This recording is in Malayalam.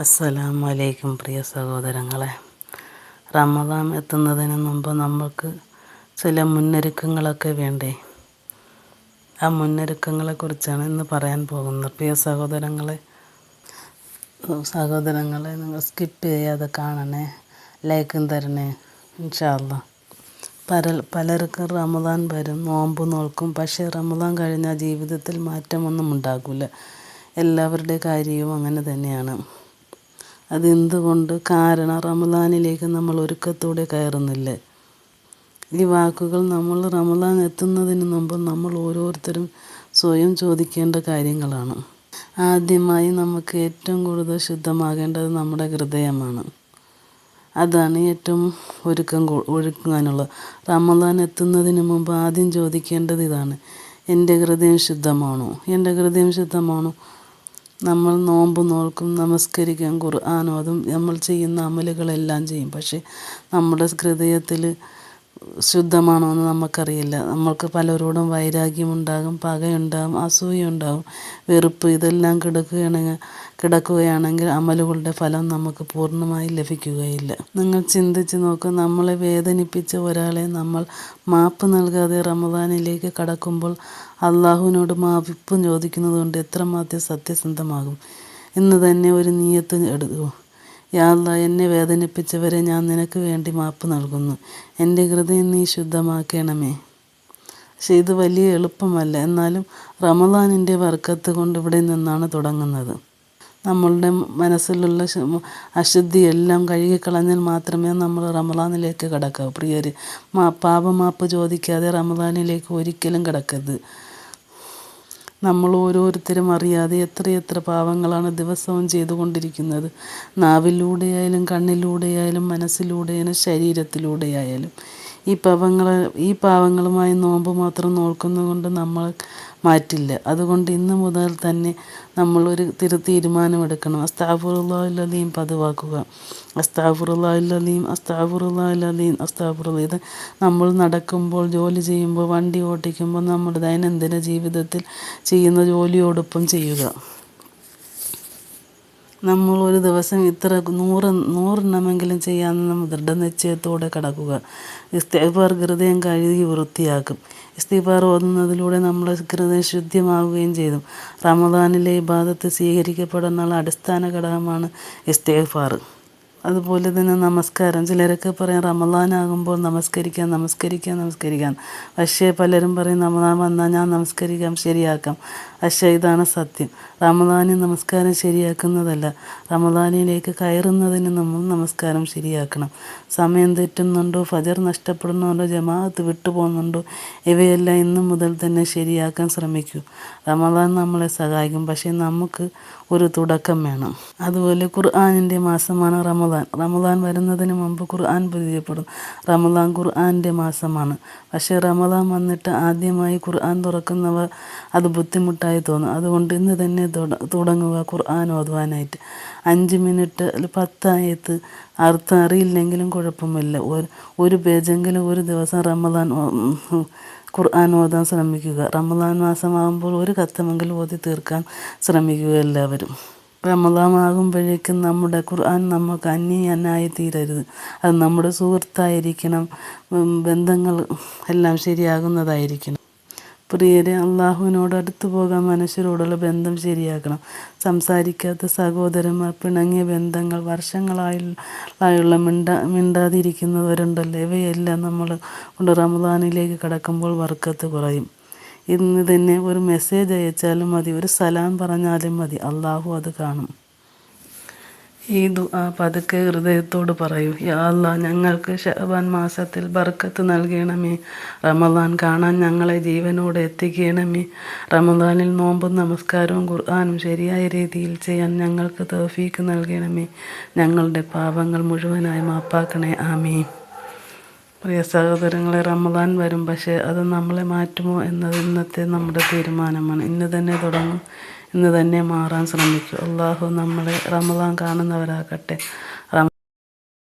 അസ്സലാമു അലൈക്കും പ്രിയ സഹോദരങ്ങളെ. റമദാൻ എത്തുന്നതിന് മുമ്പ് നമ്മൾക്ക് ചില മുന്നൊരുക്കങ്ങളൊക്കെ വേണ്ടേ? ആ മുന്നൊരുക്കങ്ങളെക്കുറിച്ചാണ് ഇന്ന് പറയാൻ പോകുന്നത്. പ്രിയ സഹോദരങ്ങളെ നിങ്ങൾ സ്കിപ്പ് ചെയ്യാതെ കാണണേ, ലൈക്കും തരണേ ഇൻഷാ അല്ലാഹ്. പലർക്കും റമദാൻ വരും, നോമ്പ് നോൽക്കും. പക്ഷേ റമദാൻ കഴിഞ്ഞാൽ ജീവിതത്തിൽ മാറ്റമൊന്നും ഉണ്ടാകില്ല. എല്ലാവരുടെ കാര്യവും അങ്ങനെ തന്നെയാണ്. അതെന്തുകൊണ്ട്? കാരണം റമദാനിലേക്ക് നമ്മൾ ഒരുക്കത്തോടെ കയറുന്നില്ലേ. ഈ വാക്കുകൾ നമ്മൾ റമദാൻ എത്തുന്നതിന് മുമ്പ് നമ്മൾ ഓരോരുത്തരും സ്വയം ചോദിക്കേണ്ട കാര്യങ്ങളാണ്. ആദ്യമായി നമുക്ക് ഏറ്റവും കൂടുതൽ ശുദ്ധമാകേണ്ടത് നമ്മുടെ ഹൃദയമാണ്. അതാണ് ഏറ്റവും ഒരുക്കാനുള്ളത്. റമദാൻ എത്തുന്നതിന് മുമ്പ് ആദ്യം ചോദിക്കേണ്ടത് ഇതാണ്: എൻ്റെ ഹൃദയം ശുദ്ധമാണോ? എൻ്റെ ഹൃദയം ശുദ്ധമാണോ? നമ്മൾ നോമ്പ് നോൽക്കും, നമസ്കരിക്കും, ഖുർആൻ ഓതും, നമ്മൾ ചെയ്യുന്ന അമലുകളെല്ലാം ചെയ്യും. പക്ഷേ നമ്മുടെ ഹൃദയത്തിൽ ശുദ്ധമാണോ എന്ന് നമുക്കറിയില്ല. നമ്മൾക്ക് പലരോടും വൈരാഗ്യമുണ്ടാകും, പകയുണ്ടാകും, അസൂയുണ്ടാകും, വെറുപ്പ്. ഇതെല്ലാം കിടക്കുകയാണെങ്കിൽ അമലുകളുടെ ഫലം നമുക്ക് പൂർണ്ണമായി ലഭിക്കുകയില്ല. നിങ്ങൾ ചിന്തിച്ച് നോക്കുക, നമ്മളെ വേദനിപ്പിച്ച ഒരാളെ നമ്മൾ മാപ്പ് നൽകാതെ റമദാനിലേക്ക് കടക്കുമ്പോൾ അള്ളാഹുവിനോട് മാപ്പ് ചോദിക്കുന്നതുകൊണ്ട് എത്രമാത്രം സത്യസന്ധമാകും. ഇന്ന് തന്നെ ഒരു നിയ്യത്ത് എടുക്കൂ: യാ അല്ലാഹ്, എന്നെ വേദനിപ്പിച്ചവരെ ഞാൻ നിനക്ക് വേണ്ടി മാപ്പ് നൽകുന്നു. എൻ്റെ ഹൃദയം നീ ശുദ്ധമാക്കണമേ. പക്ഷേ ഇത് വലിയ എളുപ്പമല്ല. എന്നാലും റമദാനിൻ്റെ ബർക്കത്ത് കൊണ്ട് ഇവിടെ നിന്നാണ് തുടങ്ങുന്നത്. നമ്മളുടെ മനസ്സിലുള്ള അശുദ്ധിയെല്ലാം കഴുകിക്കളഞ്ഞാൽ മാത്രമേ നമ്മൾ റമദാനിലേക്ക് കടക്കാവൂ. പ്രിയർ, പാപമാപ്പ് ചോദിക്കാതെ റമദാനിലേക്ക് ഒരിക്കലും കടക്കരുത്. നമ്മൾ ഓരോരുത്തരും അറിയാതെ എത്രയെത്ര പാവങ്ങളാണ് ദിവസവും ചെയ്തുകൊണ്ടിരിക്കുന്നത്. നാവിലൂടെയായാലും, കണ്ണിലൂടെയായാലും, മനസ്സിലൂടെയായാലും, ശരീരത്തിലൂടെയായാലും. ഈ പാവങ്ങളുമായി നോമ്പ് മാത്രം നോക്കുന്നതുകൊണ്ട് നമ്മൾ മാറ്റില്ല. അതുകൊണ്ട് ഇന്ന് മുതൽ തന്നെ നമ്മളൊരു തീരുമാനമെടുക്കണം. അസ്തഗ്ഫിറുല്ലാഹൽ അലീം പതിവാക്കുക. അസ്തഗ്ഫിറുല്ലാഹൽ അലീം, അസ്തഗ്ഫിറുല്ലാഹൽ അലീം, അസ്തഗ്ഫിറുല്ലാഹ്. ഇത് നമ്മൾ നടക്കുമ്പോൾ, ജോലി ചെയ്യുമ്പോൾ, വണ്ടി ഓടിക്കുമ്പോൾ, നമ്മുടെ ദൈനംദിന ജീവിതത്തിൽ ചെയ്യുന്ന ജോലിയോടൊപ്പം ചെയ്യുക. നമ്മൾ ഒരു ദിവസം ഇത്ര 100 ചെയ്യാമെന്ന് ദൃഢനിശ്ചയത്തോടെ കടക്കുക. ഇസ്തിഗ്ഫാർ ഹൃദയം കഴുകി വൃത്തിയാക്കും. ഇസ്തിഗ്ഫാർ ഓതുന്നതിലൂടെ നമ്മുടെ ഹൃദയം ശുദ്ധമാവുകയും ചെയ്തു. റമദാനിലെ ഇബാദത്ത് സ്വീകരിക്കപ്പെടാനുള്ള അടിസ്ഥാന ഘടകമാണ് ഇസ്തിഗ്ഫാർ. അതുപോലെ തന്നെ നമസ്കാരം. ചിലരൊക്കെ പറയും റമദാനാകുമ്പോൾ നമസ്കരിക്കാം. പക്ഷേ പലരും പറയും റമദാൻ വന്നാൽ ഞാൻ നമസ്കരിക്കാം, ശരിയാക്കാം. പക്ഷേ ഇതാണ് സത്യം. റമദാനിൽ നമസ്കാരം ശരിയാക്കുന്നതല്ല, റമദാനിലേക്ക് കയറുന്നതിന് നമ്മൾ നമസ്കാരം ശരിയാക്കണം. സമയം തെറ്റുന്നുണ്ടോ, ഫജർ നഷ്ടപ്പെടുന്നുണ്ടോ, ജമാഅത്ത് വിട്ടുപോകുന്നുണ്ടോ, ഇവയെല്ലാം ഇന്നു മുതൽ തന്നെ ശരിയാക്കാൻ ശ്രമിക്കൂ. റമദാൻ നമ്മളെ സഹായിക്കും. പക്ഷേ നമുക്ക് ഒരു തുടക്കം വേണം. അതുപോലെ ഖുർആനിൻ്റെ മാസമാണ് റമദാൻ വരുന്നതിന് മുമ്പ് ഖുർആൻ പരിചയപ്പെടും. റമദാൻ ഖുർആൻ്റെ മാസമാണ്. പക്ഷേ റമദാൻ വന്നിട്ട് ആദ്യമായി ഖുർആൻ തുറക്കുന്നവർ അത് ബുദ്ധിമുട്ടായി തോന്നും. അതുകൊണ്ട് ഇന്ന് തന്നെ തുടങ്ങുക ഖുർആൻ ഓതുവാനായിട്ട്. 5 മിനിറ്റ് 10 ആയത്ത് അർത്ഥം അറിയില്ലെങ്കിലും കുഴപ്പമില്ല. ഒരു പേജെങ്കിലും ഒരു ദിവസം ഖുർആൻ ഓതാൻ ശ്രമിക്കുക. റമദാൻ മാസമാകുമ്പോൾ ഒരു ഖത്തമെങ്കിലും ഓതി തീർക്കാൻ ശ്രമിക്കുക എല്ലാവരും. റമദാൻ ആകുമ്പോഴേക്കും നമ്മുടെ ഖുർആൻ നമുക്ക് അന്യനായി തീരരുത്. അത് നമ്മുടെ സുഹൃത്തായിരിക്കണം. ബന്ധങ്ങൾ എല്ലാം ശരിയാകുന്നതായിരിക്കണം. പ്രിയരെ, അള്ളാഹുവിനോട് അടുത്തു പോകാൻ മനുഷ്യരോടുള്ള ബന്ധം ശരിയാക്കണം. സംസാരിക്കാത്ത സഹോദരന്മാർ, പിണങ്ങിയ ബന്ധങ്ങൾ, വർഷങ്ങളായുള്ള മിണ്ടാതിരിക്കുന്നവരുണ്ടല്ലോ, ഇവയെല്ലാം നമ്മൾ കൊണ്ട് റമദാനിലേക്ക് കടക്കുമ്പോൾ ബർക്കത്ത് കുറയും. ഇന്ന് തന്നെ ഒരു മെസ്സേജ് അയച്ചാലും മതി, ഒരു സലാം പറഞ്ഞാലും മതി, അള്ളാഹു അത് കാണും. ഈ ദുആ പതുക്കെ ഹൃദയത്തോട് പറയൂ: യാ അല്ലാഹ്, ഞങ്ങൾക്ക് ശഅബാൻ മാസത്തിൽ ബർക്കത്ത് നൽകണമേ. റമദാൻ കാണാൻ ഞങ്ങളെ ജീവനോടെ എത്തിക്കണമേ. റമദാനിൽ നോമ്പും നമസ്കാരവും ഖുർആനും ശരിയായ രീതിയിൽ ചെയ്യാൻ ഞങ്ങൾക്ക് തൗഫീക്ക് നൽകണമേ. ഞങ്ങളുടെ പാപങ്ങൾ മുഴുവനായി മാപ്പാക്കണേ. ആമീൻ. പ്രിയ സഹോദരങ്ങളെ, റമദാൻ വരും. പക്ഷേ അത് നമ്മളെ മാറ്റുമോ എന്നത് ഇന്നത്തെ നമ്മുടെ തീരുമാനമാണ്. ഇന്ന് തന്നെ തുടങ്ങും, ഇന്ന് തന്നെ മാറാൻ ശ്രമിക്കൂ. അള്ളാഹു നമ്മളെ റമദാൻ കാണുന്നവരാകട്ടെ.